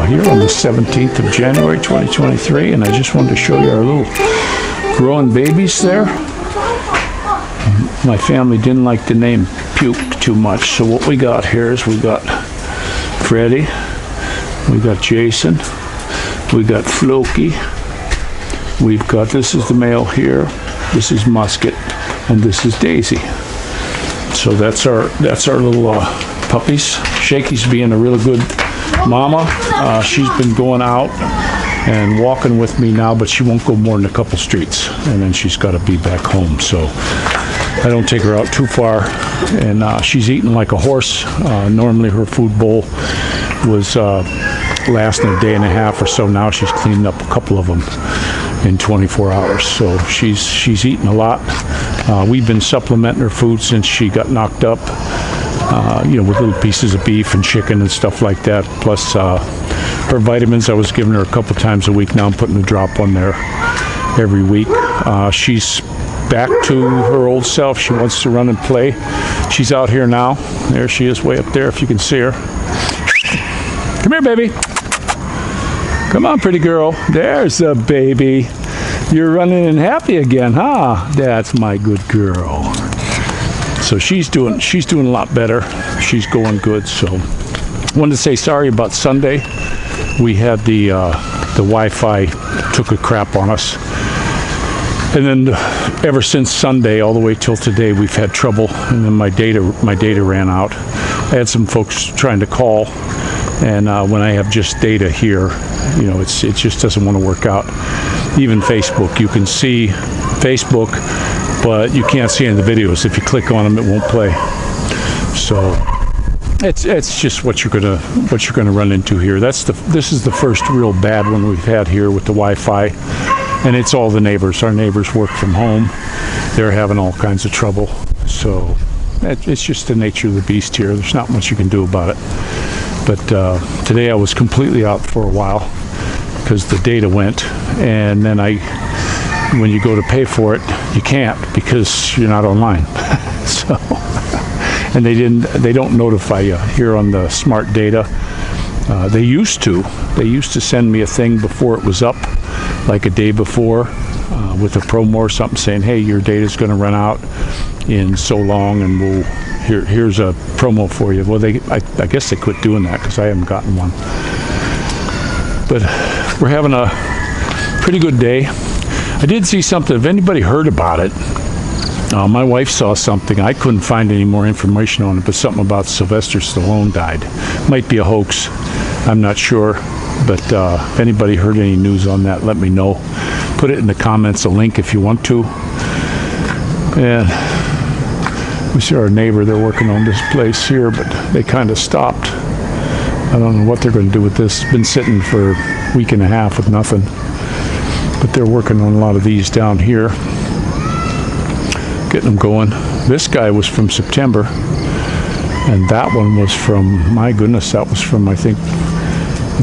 here on the 17th of January 2023, and I just wanted to show you our little growing babies there. My family didn't like the name Puke too much, so what we got here is we got Freddie, we got Jason, we got Floki, we've got, this is the male here, this is Musket, and this is Daisy. So that's our little puppies. Shaky's being a really good mama. She's been going out and walking with me now, but she won't go more than a couple streets, and then she's got to be back home. So I don't take her out too far, and she's eating like a horse. Normally her food bowl was lasting a day and a half or so. Now she's cleaned up a couple of them in 24 hours. So she's eating a lot. We've been supplementing her food since she got knocked up, with little pieces of beef and chicken and stuff like that. Plus her vitamins, I was giving her a couple times a week. Now I'm putting a drop on there every week. She's back to her old self. She wants to run and play. She's out here now. There she is, way up there, if you can see her. Come here, baby. Come on, pretty girl. There's a baby. You're running and happy again, huh? That's my good girl. So she's doing a lot better. She's going good. So wanted to say sorry about Sunday. We had the Wi-Fi took a crap on us. And then ever since Sunday all the way till today, we've had trouble. And then my data ran out. I had some folks trying to call, and when I have just data here, it just doesn't want to work out. Even Facebook, you can see Facebook, but you can't see any of the videos. If you click on them, it won't play. So it's just what you're gonna run into here. This is the first real bad one we've had here with the Wi-Fi, and it's all the neighbors. Our neighbors work from home. They're having all kinds of trouble. So it's just the nature of the beast here. There's not much you can do about it. But today I was completely out for a while because the data went, and then when you go to pay for it, you can't because you're not online. So, and they don't notify you here on the smart data. They used to send me a thing before it was up, like a day before, with a promo or something saying, hey, your data's going to run out in so long, and here's a promo for you. Well, I guess they quit doing that because I haven't gotten one. But we're having a pretty good day. I did see something. If anybody heard about it, my wife saw something. I couldn't find any more information on it, but something about Sylvester Stallone died. Might be a hoax. I'm not sure. But if anybody heard any news on that, let me know. Put it in the comments, a link if you want to. And we see our neighbor. They're working on this place here, but they kind of stopped. I don't know what they're going to do with this. It's been sitting for a week and a half with nothing. But they're working on a lot of these down here, getting them going. This guy was from September, and that one was from, my goodness, that was from, I think,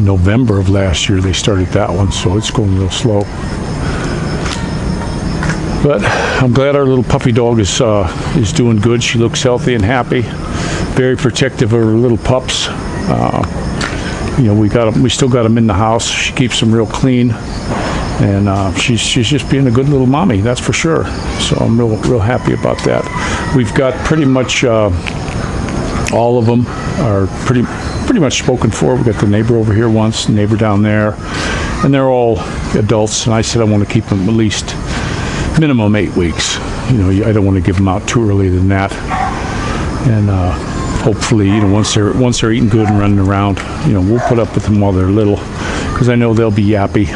November of last year they started that one, so it's going real slow. But I'm glad our little puppy dog is doing good. She looks healthy and happy, very protective of her little pups. We still got them in the house. She keeps them real clean, and she's just being a good little mommy, that's for sure. So I'm real happy about that. We've got pretty much all of them are pretty much spoken for. We got the neighbor over here once, the neighbor down there, and they're all adults. And I said I want to keep them at least minimum 8 weeks. I don't want to give them out too early than that. And hopefully, once they're eating good and running around, we'll put up with them while they're little, because I know they'll be yappy.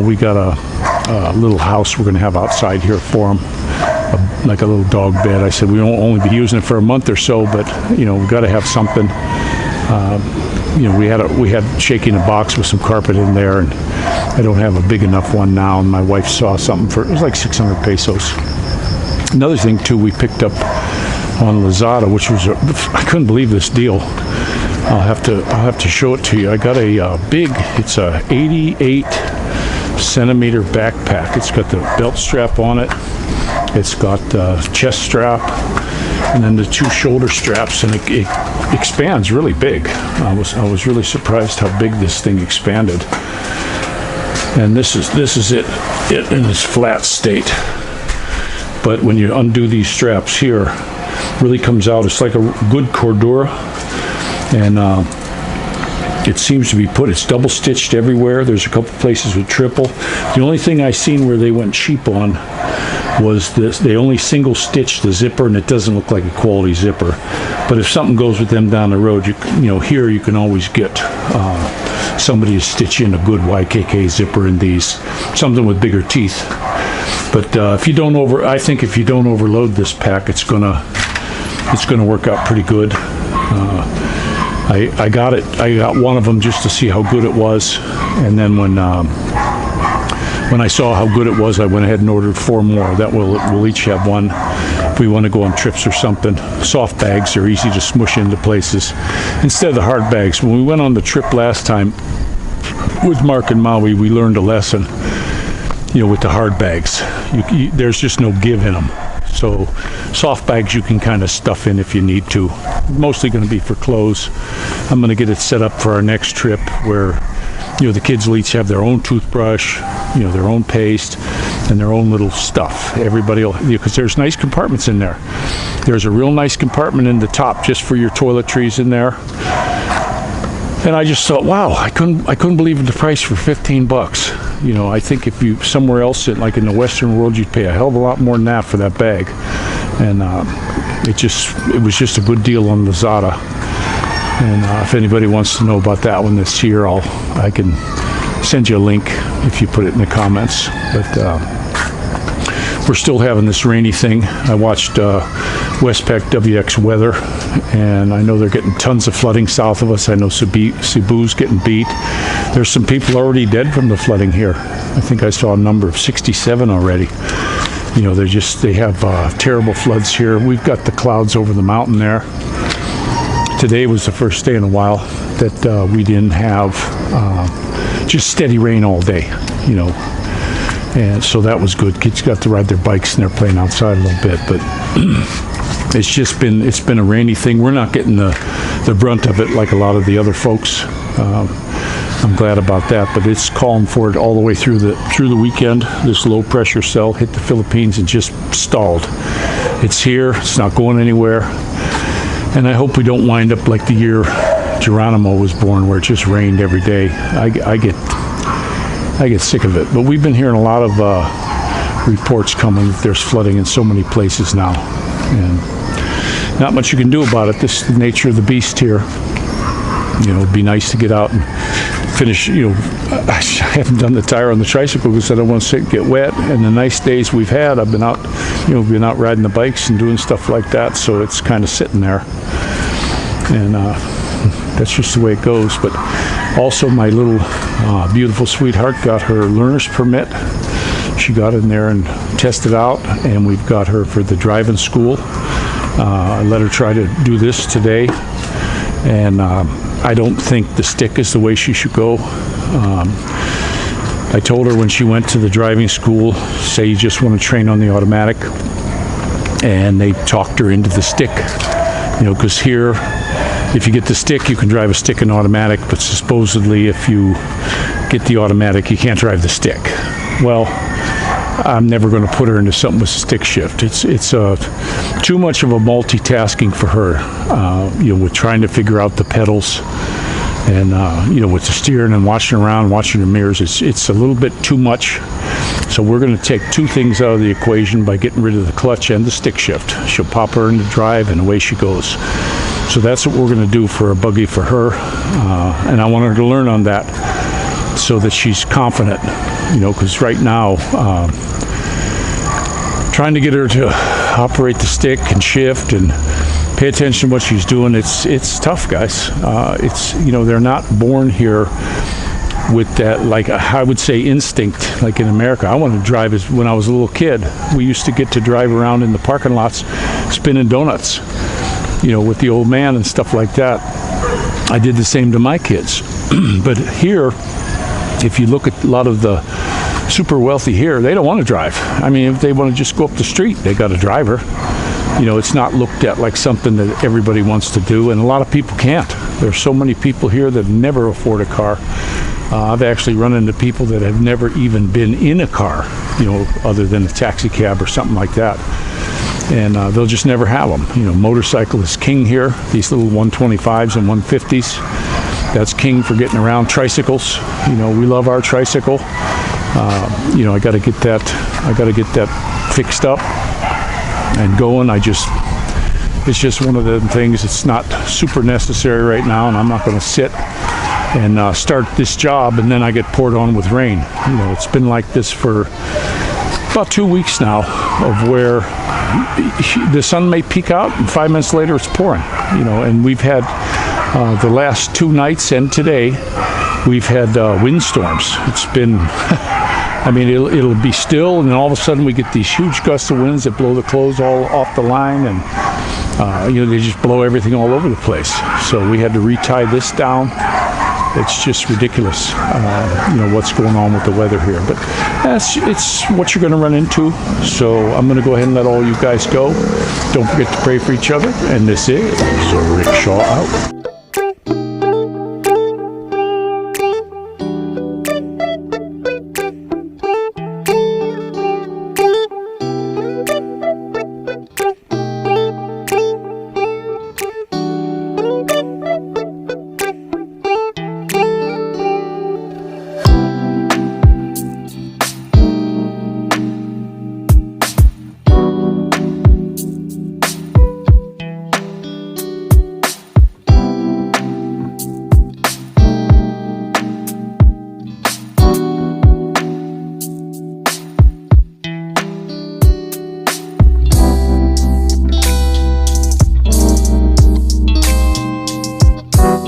We got a little house we're going to have outside here for them, like a little dog bed. I said we won't only be using it for a month or so, but we've got to have something. We had Shaky in a box with some carpet in there, and I don't have a big enough one now. And my wife saw something it was like 600 pesos. Another thing too, we picked up on Lazada, which was I couldn't believe this deal. I'll have to show it to you. I got it's a 88 centimeter backpack. It's got the belt strap on it. It's got the chest strap, and then the 2 shoulder straps, and it expands really big. I was really surprised how big this thing expanded. And this is it in its flat state. But when you undo these straps here, really comes out. It's like a good cordura, and it seems to be it's double stitched everywhere. There's a couple places with triple. The only thing I seen where they went cheap on was this. They only single stitched the zipper, and it doesn't look like a quality zipper. But if something goes with them down the road, you know, here you can always get somebody to stitch in a good YKK zipper in these, something with bigger teeth. But if you don't overload this pack, it's gonna work out pretty good. I got one of them just to see how good it was, and then when I saw how good it was, I went ahead and ordered 4 more. That we'll each have one if we want to go on trips or something. Soft bags are easy to smush into places instead of the hard bags. When we went on the trip last time with Mark and Maui, we learned a lesson. You know, with the hard bags, there's just no give in them. So soft bags you can kind of stuff in if you need to. Mostly going to be for clothes. I'm going to get it set up for our next trip where, you know, the kids will each have their own toothbrush, you know, their own paste, and their own little stuff. Everybody will, because there's nice compartments in there. There's a real nice compartment in the top just for your toiletries in there. And I just thought, wow, I couldn't believe the price for $15. You know, I think if you somewhere else, like in the Western world, you'd pay a hell of a lot more than that for that bag. And it was just a good deal on Lazada. And if anybody wants to know about that one this year, I can send you a link if you put it in the comments. But we're still having this rainy thing. I watched Westpac WX weather, and I know they're getting tons of flooding south of us. I know Cebu's getting beat. There's some people already dead from the flooding here. I think I saw a number of 67 already. You know, they have terrible floods here. We've got the clouds over the mountain there. Today was the first day in a while that we didn't have just steady rain all day, you know. And so that was good. Kids got to ride their bikes and they're playing outside a little bit, but it's been a rainy thing. We're not getting the brunt of it like a lot of the other folks. I'm glad about that, but it's calling for it all the way through the weekend. This low pressure cell hit the Philippines and just stalled. It's here. It's not going anywhere. And I hope we don't wind up like the year Geronimo was born, where it just rained every day. I get sick of it. But we've been hearing a lot of reports coming that there's flooding in so many places now, and not much you can do about it. This is the nature of the beast here. You know, it'd be nice to get out and finish. You know, I haven't done the tire on the tricycle because I don't want to get wet. And the nice days we've had, I've been out, you know, been out riding the bikes and doing stuff like that. So it's kind of sitting there, and that's just the way it goes. But also, my little beautiful sweetheart got her learner's permit. She got in there and tested out, and we've got her for the driving school. I let her try to do this today, and I don't think the stick is the way she should go. I told her when she went to the driving school, say you just want to train on the automatic, and they talked her into the stick. You know, because here, if you get the stick, you can drive a stick in automatic, but supposedly if you get the automatic, you can't drive the stick. Well, I'm never going to put her into something with stick shift. It's too much of a multitasking for her. You know, with trying to figure out the pedals, and you know, with the steering and watching around, watching the mirrors, it's a little bit too much. So we're going to take two things out of the equation by getting rid of the clutch and the stick shift. She'll pop her into drive, and away she goes. So that's what we're going to do for a buggy for her, and I want her to learn on that so that she's confident. You know, because right now, trying to get her to operate the stick and shift and pay attention to what she's doing, it's tough, guys. It's, you know, they're not born here with that, like, I would say, instinct like in America. I wanted to drive as when I was a little kid. We used to get to drive around in the parking lots spinning donuts, you know, with the old man and stuff like that. I did the same to my kids. But here, if you look at a lot of the super wealthy here, they don't want to drive. I mean, if they want to just go up the street, they got a driver. you know, it's not looked at like something that everybody wants to do, and a lot of people can't. There's so many people here that never afford a car. I've actually run into people that have never even been in a car, you know, other than a taxi cab or something like that. And they'll just never have them. You know, motorcycle is king here. These little 125s and 150s, that's king for getting around. Tricycles, you know, we love our tricycle. You know, I got to get that fixed up and going. It's just one of the things. It's not super necessary right now, and I'm not going to sit and start this job and then I get poured on with rain. You know, it's been like this for about 2 weeks now, of where the sun may peek out and 5 minutes later it's pouring. You know, and we've had the last 2 nights and today we've had windstorms. It's been I mean, it'll be still, and then all of a sudden we get these huge gusts of winds that blow the clothes all off the line, and you know, they just blow everything all over the place. So we had to retie this down. It's just ridiculous, you know, what's going on with the weather here. But it's what you're going to run into. So I'm going to go ahead and let all you guys go. Don't forget to pray for each other. And this is Rickshaw out.